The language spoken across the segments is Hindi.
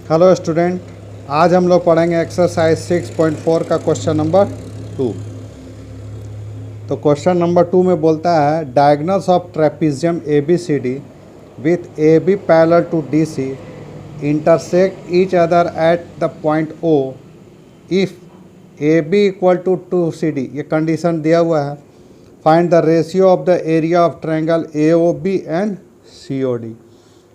हेलो स्टूडेंट, आज हम लोग पढ़ेंगे एक्सरसाइज 6.4 का क्वेश्चन नंबर 2। तो क्वेश्चन नंबर 2 में बोलता है diagonals of trapezium A B C D with A B parallel to D C intersect each other at the point O if A B equal to 2CD। ये कंडीशन दिया हुआ है। Find the ratio of the area of triangle A O B and C O D.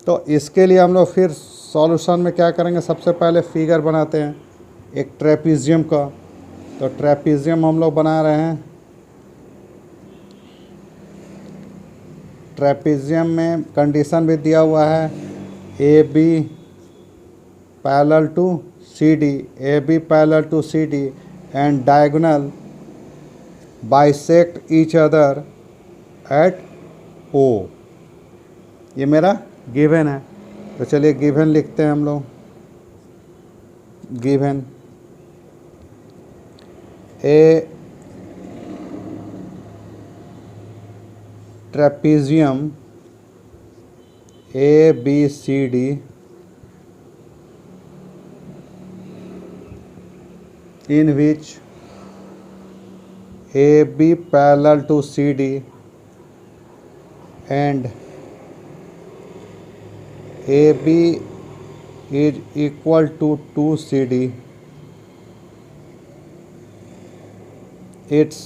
तो इसके लिए हम लोग फिर सॉल्यूशन में क्या करेंगे, सबसे पहले फिगर बनाते हैं एक ट्रेपीजियम का। तो ट्रेपीजियम हम लोग बना रहे हैं। ट्रेपीजियम में कंडीशन भी दिया हुआ है A B parallel to C D, A B parallel to C D and diagonal bisect each other at O. ये मेरा गिवन है। तो चलिए गिवन लिखते हैं हम लोग। Given a trapezium A B C D in which AB parallel to CD and AB is equal to 2CD, its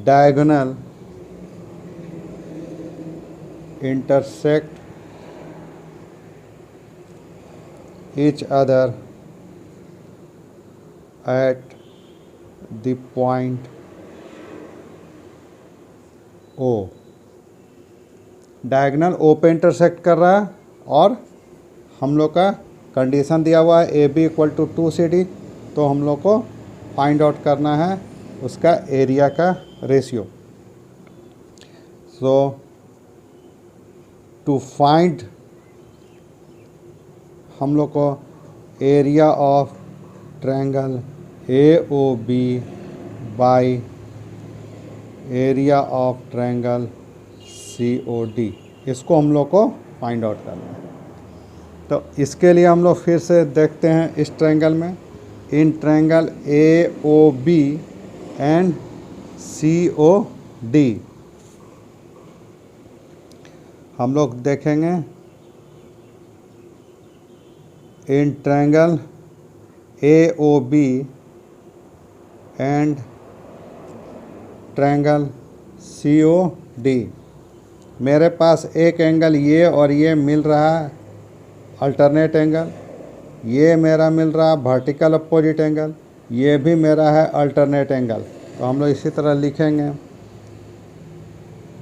diagonal intersect each other at the point O। Diagonal O पे इंटरसेक्ट कर रहा है और हम लोग का कंडीशन दिया हुआ है A B equal to 2CD। तो हम लोग को फाइंड आउट करना है उसका एरिया का रेशियो। सो टू फाइंड हम लोग को area of triangle A O B by area of triangle C O D, इसको हम लोग को फाइंड आउट करना है। तो इसके लिए हम लोग फिर से देखते हैं इस ट्रायंगल में, in triangle A O B and C O D हम लोग देखेंगे in triangle A O B and triangle C O D. मेरे पास एक एंगल ये और ये मिल रहा है अल्टरनेट एंगल, ये मेरा मिल रहा है वर्टिकल अपोजिट एंगल, ये भी मेरा है अल्टरनेट एंगल। तो हम लोग इसी तरह लिखेंगे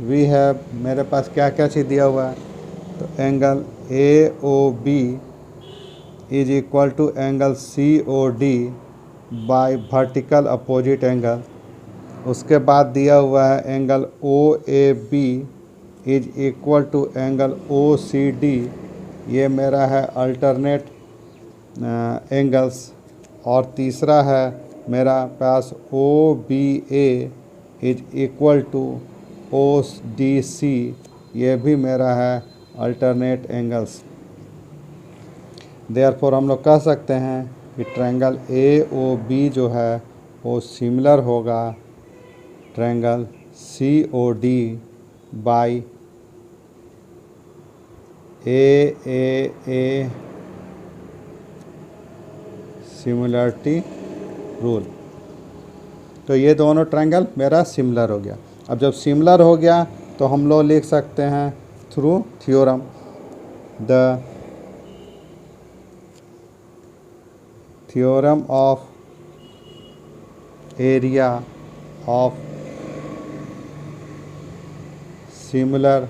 वी हैव, मेरे पास क्या क्या चीज़ दिया हुआ है। तो angle A O B is equal to angle C O D by vertical opposite angle. उसके बाद दिया हुआ है angle O A B is equal to angle O C D, ये मेरा है अल्टरनेट एंगल्स। और तीसरा है मेरा पास O B A is equal to O D C, ये भी मेरा है अल्टरनेट एंगल्स। देयरफॉर हम लोग कह सकते हैं कि ट्रायंगल ए ओ बी जो है वो सिमिलर होगा triangle C O D by A similarity rule. तो ये दोनों ट्रायंगल मेरा सिमिलर हो गया। अब जब सिमिलर हो गया तो हम लोग लिख सकते हैं through theorem the theorem of area of similar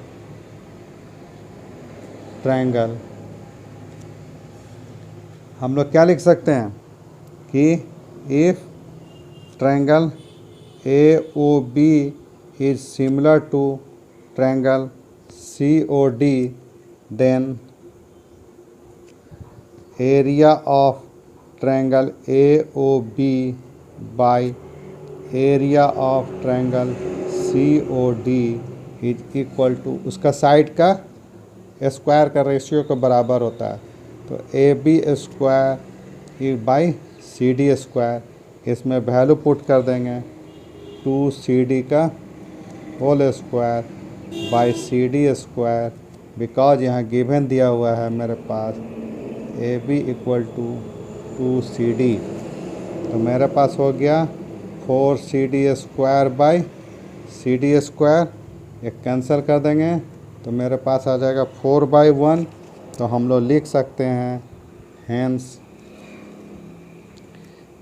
triangle. हम लोग क्या लिख सकते हैं कि if triangle A O B is similar to triangle C O D then area of triangle A O B by area of triangle C O D is equal to उसका साइड का स्क्वायर का रेशियो के बराबर होता है। तो A B square by C D square, इसमें वैल्यू पुट कर देंगे 2CD का whole square by C D square, because यहाँ गिवन दिया हुआ है मेरे पास A B equal to 2CD। तो मेरे पास हो गया 4CD square by C D square, एक कैंसिल कर देंगे तो मेरे पास आ जाएगा 4/1। तो हम लोग लिख सकते हैं hence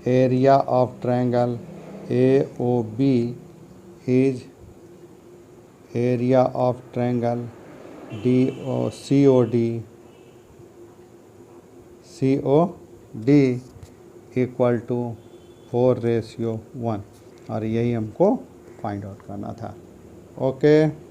area of triangle AOB is area of triangle COD equal to 4:1, और यही हमको फाइंड आउट करना था। ओके।